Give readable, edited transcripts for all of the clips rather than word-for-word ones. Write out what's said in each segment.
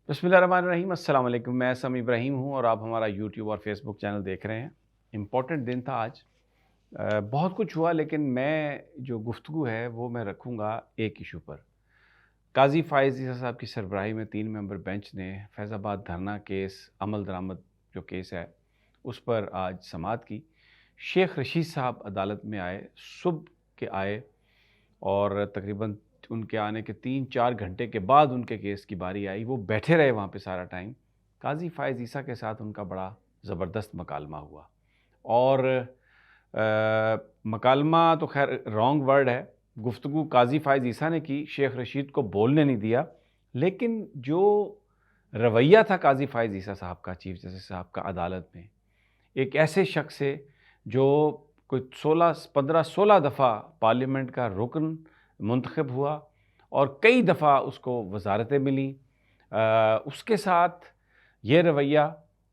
بسم اللہ الرحمن الرحیم۔ السلام علیکم، میں سمی ابراہیم ہوں اور آپ ہمارا یوٹیوب اور فیس بک چینل دیکھ رہے ہیں۔ امپورٹنٹ دن تھا آج، بہت کچھ ہوا لیکن میں جو گفتگو ہے وہ میں رکھوں گا ایک ایشو پر۔ قاضی فائز عیسیٰ صاحب کی سربراہی میں 3 ممبر بینچ نے فیض آباد دھرنا کیس عمل درآمد جو کیس ہے اس پر آج سماعت کی۔ شیخ رشید صاحب عدالت میں آئے، صبح کے آئے اور تقریباً ان کے آنے کے 3-4 گھنٹے کے بعد ان کے کیس کی باری آئی۔ وہ بیٹھے رہے وہاں پہ سارا ٹائم۔ قاضی فائز عیسیٰ کے ساتھ ان کا بڑا زبردست مکالمہ ہوا، اور مکالمہ تو خیر رانگ ورڈ ہے، گفتگو قاضی فائز عیسیٰ نے کی، شیخ رشید کو بولنے نہیں دیا، لیکن جو رویہ تھا قاضی فائز عیسیٰ صاحب کا، چیف جسٹس صاحب کا عدالت میں، ایک ایسے شخص سے جو کوئی 15-16 دفعہ پارلیمنٹ کا رکن منتخب ہوا اور کئی دفعہ اس کو وزارتیں ملیں، اس کے ساتھ یہ رویہ،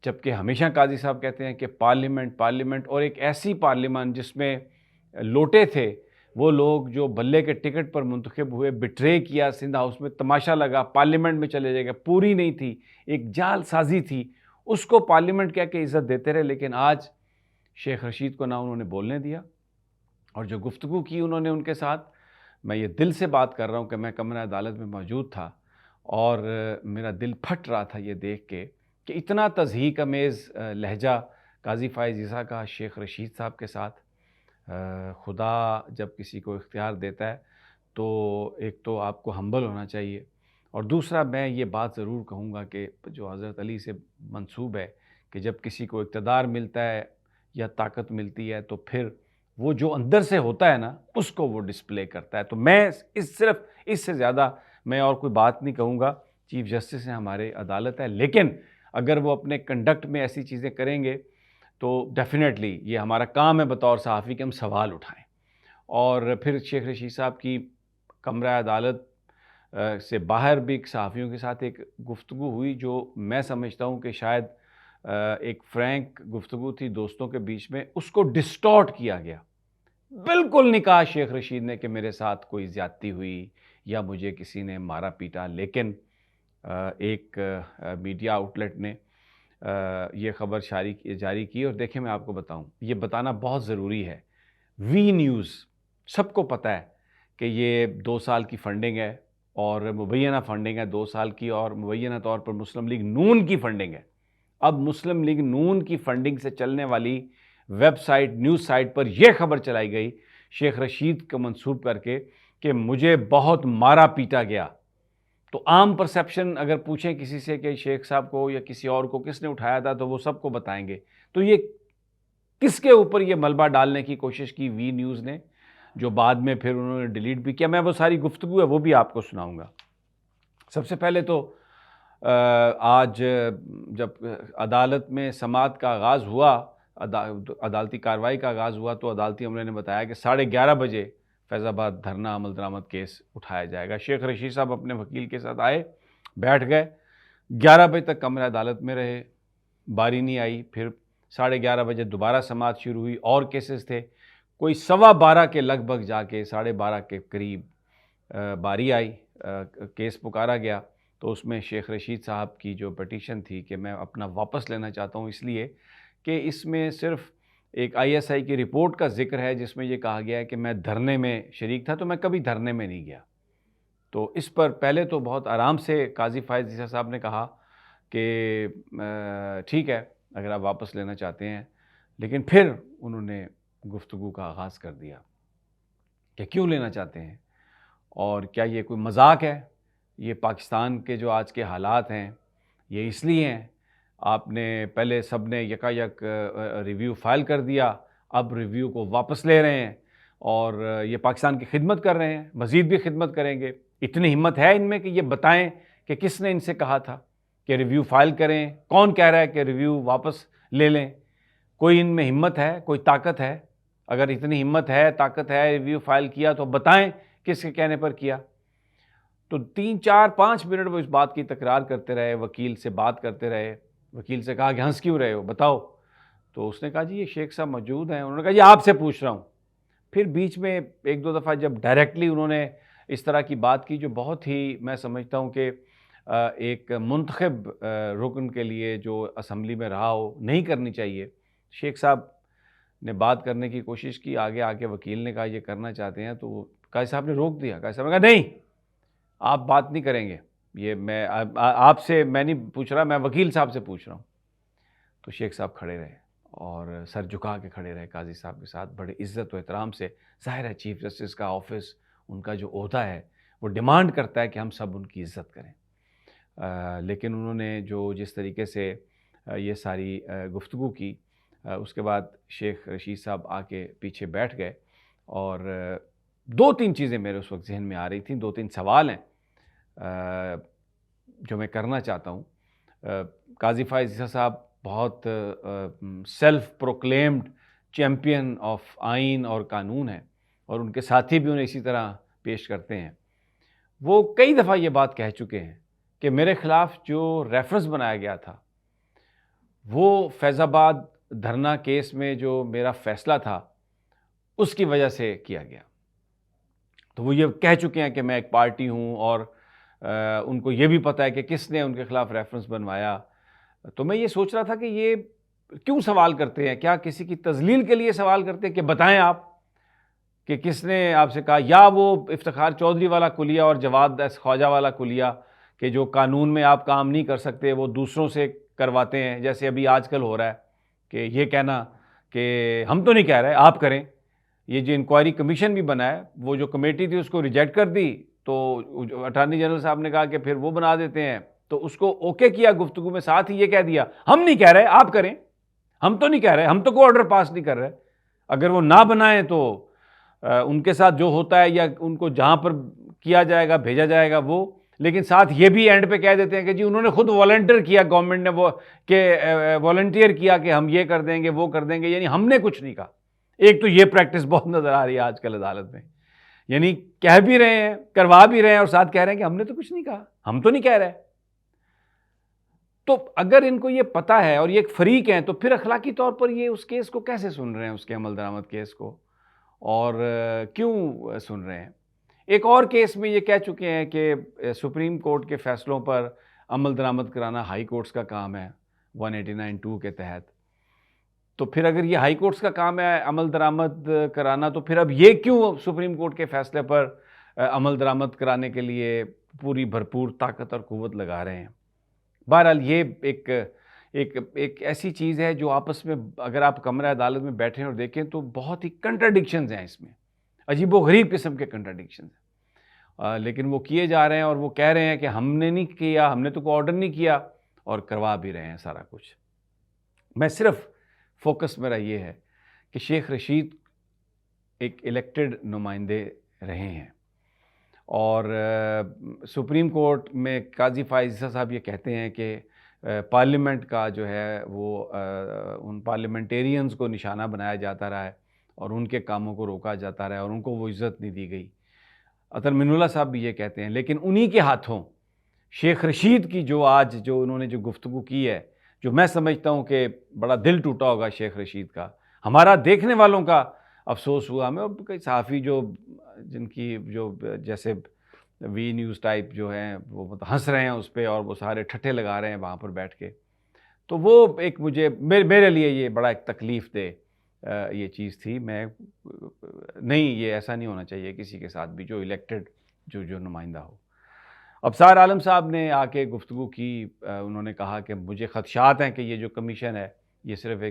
جبکہ ہمیشہ قاضی صاحب کہتے ہیں کہ پارلیمنٹ اور ایک ایسی پارلیمنٹ جس میں لوٹے تھے وہ لوگ جو بلے کے ٹکٹ پر منتخب ہوئے، بٹرے کیا سندھ ہاؤس میں، تماشا لگا، پارلیمنٹ میں چلے جائے گا، پوری نہیں تھی، ایک جعل سازی تھی، اس کو پارلیمنٹ کہہ کے عزت دیتے رہے۔ لیکن آج شیخ رشید کو نہ انہوں نے بولنے دیا، اور جو گفتگو کی انہوں نے ان کے ساتھ، میں یہ دل سے بات کر رہا ہوں کہ میں کمرہ عدالت میں موجود تھا اور میرا دل پھٹ رہا تھا یہ دیکھ کے کہ اتنا تضحیک امیز لہجہ قاضی فائز عیسیٰ کا شیخ رشید صاحب کے ساتھ۔ خدا جب کسی کو اختیار دیتا ہے تو ایک تو آپ کو ہمبل ہونا چاہیے، اور دوسرا میں یہ بات ضرور کہوں گا کہ جو حضرت علی سے منسوب ہے کہ جب کسی کو اقتدار ملتا ہے یا طاقت ملتی ہے تو پھر وہ جو اندر سے ہوتا ہے نا اس کو وہ ڈسپلے کرتا ہے۔ تو میں صرف اس سے زیادہ میں اور کوئی بات نہیں کہوں گا۔ چیف جسٹس ہیں، ہمارے عدالت ہے، لیکن اگر وہ اپنے کنڈکٹ میں ایسی چیزیں کریں گے تو ڈیفینیٹلی یہ ہمارا کام ہے بطور صحافی کہ ہم سوال اٹھائیں۔ اور پھر شیخ رشید صاحب کی کمرہ عدالت سے باہر بھی صحافیوں کے ساتھ ایک گفتگو ہوئی جو میں سمجھتا ہوں کہ شاید ایک فرینک گفتگو تھی دوستوں کے بیچ میں، اس کو ڈسٹارٹ کیا گیا۔ بالکل نہیں کہا شیخ رشید نے کہ میرے ساتھ کوئی زیادتی ہوئی یا مجھے کسی نے مارا پیٹا، لیکن ایک میڈیا آؤٹلیٹ نے یہ خبر جاری کی، اور دیکھیں میں آپ کو بتاؤں، یہ بتانا بہت ضروری ہے۔ وی نیوز سب کو پتہ ہے کہ یہ 2 سال کی فنڈنگ ہے اور مبینہ فنڈنگ ہے 2 سال کی، اور مبینہ طور پر مسلم لیگ نون کی فنڈنگ ہے۔ اب مسلم لیگ نون کی فنڈنگ سے چلنے والی ویب سائٹ، نیوز سائٹ پر یہ خبر چلائی گئی شیخ رشید کو منسوب کر کے کہ مجھے بہت مارا پیٹا گیا۔ تو عام پرسیپشن اگر پوچھیں کسی سے کہ شیخ صاحب کو یا کسی اور کو کس نے اٹھایا تھا تو وہ سب کو بتائیں گے۔ تو یہ کس کے اوپر یہ ملبہ ڈالنے کی کوشش کی وی نیوز نے، جو بعد میں پھر انہوں نے ڈیلیٹ بھی کیا۔ میں وہ ساری گفتگو ہے وہ بھی آپ کو سناؤں گا۔ سب سے پہلے تو آج جب عدالت میں سماعت کا آغاز ہوا، عدالتی کارروائی کا آغاز ہوا، تو عدالتی عملے نے بتایا کہ 11:30 بجے فیض آباد دھرنا عمل درآمد کیس اٹھایا جائے گا۔ شیخ رشید صاحب اپنے وکیل کے ساتھ آئے، بیٹھ گئے، 11 بجے تک کمرہ عدالت میں رہے، باری نہیں آئی۔ پھر 11:30 بجے دوبارہ سماعت شروع ہوئی، اور کیسز تھے، کوئی 12:15 کے لگ بھگ جا کے 12:30 کے قریب باری آئی، کیس پکارا گیا۔ تو اس میں شیخ رشید صاحب کی جو پٹیشن تھی کہ میں اپنا واپس لینا چاہتا ہوں، اس لیے کہ اس میں صرف ایک ISI کی رپورٹ کا ذکر ہے جس میں یہ کہا گیا ہے کہ میں دھرنے میں شریک تھا، تو میں کبھی دھرنے میں نہیں گیا۔ تو اس پر پہلے تو بہت آرام سے قاضی فائز عیسیٰ صاحب نے کہا کہ ٹھیک ہے اگر آپ واپس لینا چاہتے ہیں، لیکن پھر انہوں نے گفتگو کا آغاز کر دیا کہ کیوں لینا چاہتے ہیں، اور کیا یہ کوئی مذاق ہے؟ یہ پاکستان کے جو آج کے حالات ہیں یہ اس لیے ہیں، آپ نے پہلے سب نے یکایک ریویو فائل کر دیا، اب ریویو کو واپس لے رہے ہیں، اور یہ پاکستان کی خدمت کر رہے ہیں، مزید بھی خدمت کریں گے۔ اتنی ہمت ہے ان میں کہ یہ بتائیں کہ کس نے ان سے کہا تھا کہ ریویو فائل کریں؟ کون کہہ رہا ہے کہ ریویو واپس لے لیں؟ کوئی ان میں ہمت ہے، کوئی طاقت ہے؟ اگر اتنی ہمت ہے، طاقت ہے، ریویو فائل کیا تو بتائیں کس کے کہنے پر کیا۔ تو 3-4-5 منٹ وہ اس بات کی تکرار کرتے رہے، وکیل سے بات کرتے رہے۔ وکیل سے کہا کہ ہنس کیوں رہے ہو، بتاؤ۔ تو اس نے کہا جی یہ شیخ صاحب موجود ہیں۔ انہوں نے کہا جی آپ سے پوچھ رہا ہوں۔ پھر بیچ میں 1-2 دفعہ جب ڈائریکٹلی انہوں نے اس طرح کی بات کی جو بہت ہی میں سمجھتا ہوں کہ ایک منتخب رکن کے لیے جو اسمبلی میں رہا ہو نہیں کرنی چاہیے. شیخ صاحب نے بات کرنے کی کوشش کی, آگے آ کے وکیل نے کہا یہ کرنا چاہتے ہیں, تو قاضی صاحب نے روک دیا. قاضی صاحب نے کہا نہیں, آپ بات نہیں کریں گے, یہ میں آپ سے میں نہیں پوچھ رہا, میں وکیل صاحب سے پوچھ رہا ہوں. تو شیخ صاحب کھڑے رہے اور سر جھکا کے کھڑے رہے قاضی صاحب کے ساتھ بڑے عزت و احترام سے. ظاہر ہے چیف جسٹس کا آفس, ان کا جو عہدہ ہے وہ ڈیمانڈ کرتا ہے کہ ہم سب ان کی عزت کریں. لیکن انہوں نے جس طریقے سے یہ ساری گفتگو کی, اس کے بعد شیخ رشید صاحب آ کے پیچھے بیٹھ گئے. اور 2-3 چیزیں میرے اس وقت ذہن میں آ رہی تھیں, 2-3 سوال ہیں جو میں کرنا چاہتا ہوں. قاضی فائز عیسیٰ صاحب بہت سیلف پروکلیمڈ چیمپئن آف آئین اور قانون ہیں, اور ان کے ساتھی بھی انہیں اسی طرح پیش کرتے ہیں. وہ کئی دفعہ یہ بات کہہ چکے ہیں کہ میرے خلاف جو ریفرنس بنایا گیا تھا وہ فیض آباد دھرنا کیس میں جو میرا فیصلہ تھا اس کی وجہ سے کیا گیا. تو وہ یہ کہہ چکے ہیں کہ میں ایک پارٹی ہوں, اور ان کو یہ بھی پتہ ہے کہ کس نے ان کے خلاف ریفرنس بنوایا. تو میں یہ سوچ رہا تھا کہ یہ کیوں سوال کرتے ہیں, کیا کسی کی تذلیل کے لیے سوال کرتے ہیں کہ بتائیں آپ کہ کس نے آپ سے کہا, یا وہ افتخار چودھری والا کلیہ اور جواد خواجہ والا کلیہ کہ جو قانون میں آپ کام نہیں کر سکتے وہ دوسروں سے کرواتے ہیں, جیسے ابھی آج کل ہو رہا ہے کہ یہ کہنا کہ ہم تو نہیں کہہ رہے آپ کریں. یہ جو انکوائری کمیشن بھی بنا ہے, وہ جو کمیٹی تھی اس کو ریجیکٹ کر دی, تو اٹارنی جنرل صاحب نے کہا کہ پھر وہ بنا دیتے ہیں, تو اس کو اوکے کیا گفتگو میں, ساتھ ہی یہ کہہ دیا ہم نہیں کہہ رہے آپ کریں, ہم تو نہیں کہہ رہے, ہم تو کوئی آرڈر پاس نہیں کر رہے. اگر وہ نہ بنائیں تو ان کے ساتھ جو ہوتا ہے یا ان کو جہاں پر کیا جائے گا بھیجا جائے گا وہ, لیکن ساتھ یہ بھی اینڈ پہ کہہ دیتے ہیں کہ جی انہوں نے خود والنٹیئر کیا, گورنمنٹ نے وہ کہ والنٹیئر کیا کہ ہم یہ کر دیں گے وہ کر دیں گے, یعنی ہم نے کچھ نہیں کہا. ایک تو یہ پریکٹس بہت نظر آ رہی ہے آج کل عدالت میں, یعنی کہہ بھی رہے ہیں کروا بھی رہے ہیں اور ساتھ کہہ رہے ہیں کہ ہم نے تو کچھ نہیں کہا, ہم تو نہیں کہہ رہے. تو اگر ان کو یہ پتہ ہے اور یہ ایک فریق ہیں تو پھر اخلاقی طور پر یہ اس کیس کو کیسے سن رہے ہیں, اس کے عمل درآمد کیس کو, اور کیوں سن رہے ہیں. ایک اور کیس میں یہ کہہ چکے ہیں کہ سپریم کورٹ کے فیصلوں پر عمل درآمد کرانا ہائی کورٹس کا کام ہے 189(2) کے تحت. تو پھر اگر یہ ہائی کورٹس کا کام ہے عمل درآمد کرانا, تو پھر اب یہ کیوں سپریم کورٹ کے فیصلے پر عمل درآمد کرانے کے لیے پوری بھرپور طاقت اور قوت لگا رہے ہیں. بہرحال یہ ایک ایسی چیز ہے جو آپس میں اگر آپ کمرہ عدالت میں بیٹھیں اور دیکھیں تو بہت ہی کنٹراڈکشنز ہیں اس میں, عجیب و غریب قسم کے کنٹراڈکشنز ہیں, لیکن وہ کیے جا رہے ہیں اور وہ کہہ رہے ہیں کہ ہم نے نہیں کیا, ہم نے تو کوئی آرڈر نہیں کیا, اور کروا بھی رہے ہیں سارا کچھ. میں صرف فوکس میرا یہ ہے کہ شیخ رشید ایک الیکٹڈ نمائندے رہے ہیں, اور سپریم کورٹ میں قاضی فائز عیسیٰ صاحب یہ کہتے ہیں کہ پارلیمنٹ کا جو ہے وہ ان پارلیمنٹیرینز کو نشانہ بنایا جاتا رہا ہے اور ان کے کاموں کو روکا جاتا رہا ہے اور ان کو وہ عزت نہیں دی گئی. عطر من اللہ صاحب بھی یہ کہتے ہیں, لیکن انہی کے ہاتھوں شیخ رشید کی جو انہوں نے جو گفتگو کی ہے, جو میں سمجھتا ہوں کہ بڑا دل ٹوٹا ہوگا شیخ رشید کا, ہمارا دیکھنے والوں کا افسوس ہوا ہمیں, اور کئی صحافی جن کی جو جیسے وی نیوز ٹائپ جو ہیں وہ ہنس رہے ہیں اس پہ اور وہ سارے ٹھٹھے لگا رہے ہیں وہاں پر بیٹھ کے, تو وہ ایک میرے لیے یہ بڑا ایک تکلیف دہ یہ چیز تھی. میں نہیں, یہ ایسا نہیں ہونا چاہیے کسی کے ساتھ بھی جو الیکٹڈ جو نمائندہ ہو. ابصار عالم صاحب نے آ کے گفتگو کی, انہوں نے کہا کہ مجھے خدشات ہیں کہ یہ جو کمیشن ہے یہ صرف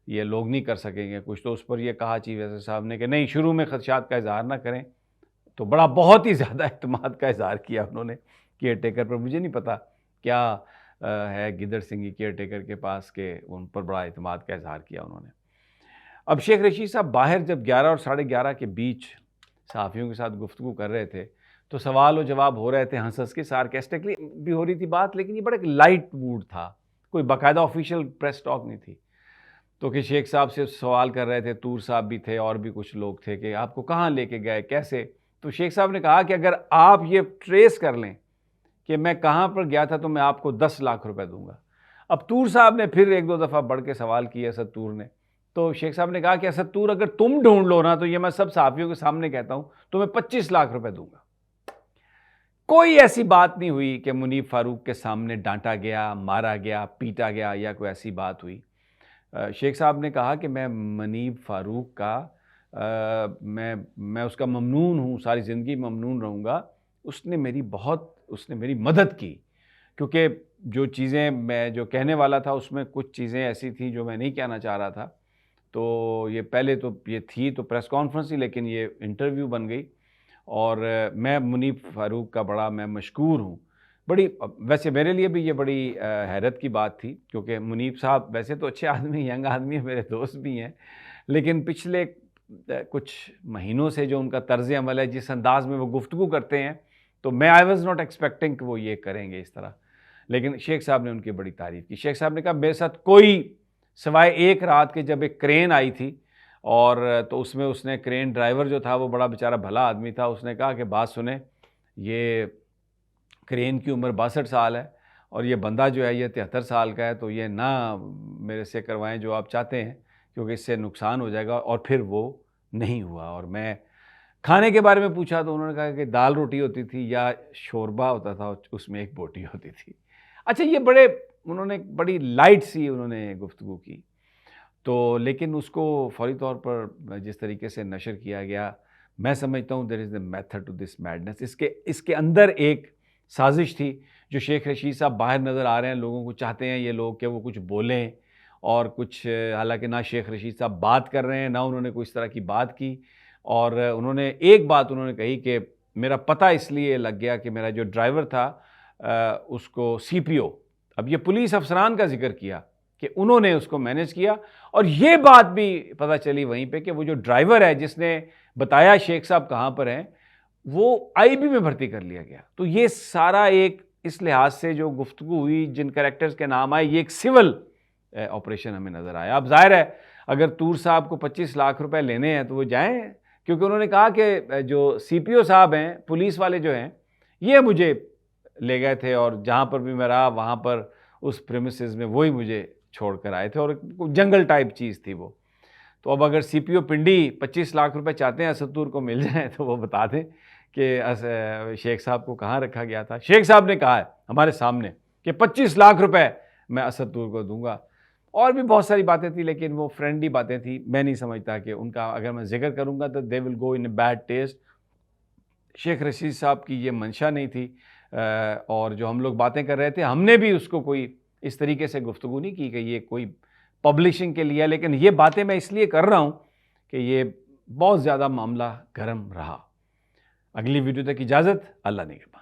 یہ لوگ نہیں کر سکیں گے کچھ. تو اس پر یہ کہا چیف جسٹس صاحب نے کہ نہیں, شروع میں خدشات کا اظہار نہ کریں. تو بہت ہی زیادہ اعتماد کا اظہار کیا انہوں نے کیئر ٹیکر پر. مجھے نہیں پتا کیا ہے گدر سنگھی کیئر ٹیکر کے پاس کہ ان پر بڑا اعتماد کا اظہار کیا انہوں نے. اب شیخ رشید صاحب باہر جب 11 اور 11:30 کے بیچ صحافیوں کے ساتھ گفتگو کر رہے تھے تو سوال و جواب ہو رہے تھے, ہنس کے, سارکیسٹکلی بھی ہو رہی تھی بات, لیکن یہ بڑا ایک لائٹ موڈ تھا, کوئی باقاعدہ آفیشیل پریس ٹاک نہیں تھی. تو کہ شیخ صاحب سے سوال کر رہے تھے, طور صاحب بھی تھے اور بھی کچھ لوگ تھے کہ آپ کو کہاں لے کے گئے, کیسے. تو شیخ صاحب نے کہا کہ اگر آپ یہ ٹریس کر لیں کہ میں کہاں پر گیا تھا تو میں آپ کو 10 لاکھ روپے دوں گا. اب طور صاحب نے پھر 1-2 دفعہ بڑھ کے سوال کیا, اسد طور نے. تو شیخ صاحب نے کہا کہ اسد طور اگر تم ڈھونڈ لو نا, تو یہ میں سب صحافیوں کے سامنے کہتا ہوں, تو میں 25 لاکھ روپے دوں گا. کوئی ایسی بات نہیں ہوئی کہ منیب فاروق کے سامنے ڈانٹا گیا، مارا گیا، پیٹا گیا یا کوئی ایسی بات ہوئی۔ شیخ صاحب نے کہا کہ میں منیب فاروق کا میں اس کا ممنون ہوں، ساری زندگی ممنون رہوں گا۔ اس نے میری مدد کی، کیونکہ جو چیزیں میں جو کہنے والا تھا اس میں کچھ چیزیں ایسی تھیں جو میں نہیں کہنا چاہ رہا تھا، تو یہ پہلے تو یہ تھی تو پریس کانفرنس ہی، لیکن یہ انٹرویو بن گئی، اور میں منیب فاروق کا بڑا میں مشکور ہوں۔ ویسے میرے لیے بھی یہ بڑی حیرت کی بات تھی، کیونکہ منیب صاحب ویسے تو اچھے آدمی، ینگ آدمی ہیں، میرے دوست بھی ہیں، لیکن پچھلے کچھ مہینوں سے جو ان کا طرز عمل ہے، جس انداز میں وہ گفتگو کرتے ہیں، تو میں آئی واز ناٹ ایکسپیکٹنگ کہ وہ یہ کریں گے اس طرح، لیکن شیخ صاحب نے ان کی بڑی تعریف کی۔ شیخ صاحب نے کہا میرے ساتھ کوئی سوائے ایک رات کے جب ایک کرین آئی تھی، اور تو اس میں اس نے کرین ڈرائیور جو تھا وہ بڑا بیچارہ بھلا آدمی تھا، اس نے کہا کہ بات سنیں، یہ کرین کی عمر 62 سال ہے اور یہ بندہ جو ہے یہ 73 سال کا ہے، تو یہ نہ میرے سے کروائیں جو آپ چاہتے ہیں، کیونکہ اس سے نقصان ہو جائے گا، اور پھر وہ نہیں ہوا۔ اور میں کھانے کے بارے میں پوچھا تو انہوں نے کہا کہ دال روٹی ہوتی تھی یا شوربہ ہوتا تھا، اس میں ایک بوٹی ہوتی تھی۔ اچھا، یہ انہوں نے بڑی لائٹ سی انہوں نے گفتگو کی، تو لیکن اس کو فوری طور پر جس طریقے سے نشر کیا گیا، میں سمجھتا ہوں there is a method to this madness. اس کے اندر ایک سازش تھی، جو شیخ رشید صاحب باہر نظر آ رہے ہیں، لوگوں کو چاہتے ہیں یہ لوگ کہ وہ کچھ بولیں، اور کچھ حالانکہ نہ شیخ رشید صاحب بات کر رہے ہیں، نہ انہوں نے کوئی اس طرح کی بات کی، اور انہوں نے ایک بات انہوں نے کہی کہ میرا پتہ اس لیے لگ گیا کہ میرا جو ڈرائیور تھا اس کو سی پی او، اب یہ پولیس افسران کا ذکر کیا کہ انہوں نے اس کو مینیج کیا، اور یہ بات بھی پتہ چلی وہیں پہ کہ وہ جو ڈرائیور ہے جس نے بتایا شیخ صاحب کہاں پر ہیں، وہ آئی بی میں بھرتی کر لیا گیا۔ تو یہ سارا ایک اس لحاظ سے جو گفتگو ہوئی، جن کریکٹرز کے نام آئے، یہ ایک سول آپریشن ہمیں نظر آیا۔ اب ظاہر ہے اگر طور صاحب کو 25 لاکھ روپے لینے ہیں تو وہ جائیں، کیونکہ انہوں نے کہا کہ جو سی پی او صاحب ہیں، پولیس والے جو ہیں، یہ مجھے لے گئے تھے، اور جہاں پر بھی میں رہا وہاں پر اس پریمیسز میں وہی مجھے چھوڑ کر آئے تھے، اور جنگل ٹائپ چیز تھی وہ۔ تو اب اگر سی پی او پنڈی 25 لاکھ روپے چاہتے ہیں اسد طور کو مل جائیں تو وہ بتا دیں کہ شیخ صاحب کو کہاں رکھا گیا تھا۔ شیخ صاحب نے کہا ہے ہمارے سامنے کہ 25 لاکھ روپے میں اسد طور کو دوں گا، اور بھی بہت ساری باتیں تھیں، لیکن وہ فرینڈلی باتیں تھیں، میں نہیں سمجھتا کہ ان کا اگر میں ذکر کروں گا تو دے ول گو ان a bad test. Sheikh Rashid صاحب کی یہ منشا نہیں تھی، اور جو ہم لوگ باتیں کر رہے تھے، ہم نے بھی اس کو کوئی اس طریقے سے گفتگو نہیں کی کہ یہ کوئی پبلشنگ کے لیے، لیکن یہ باتیں میں اس لیے کر رہا ہوں کہ یہ بہت زیادہ معاملہ گرم رہا۔ اگلی ویڈیو تک اجازت، اللہ نگہبان۔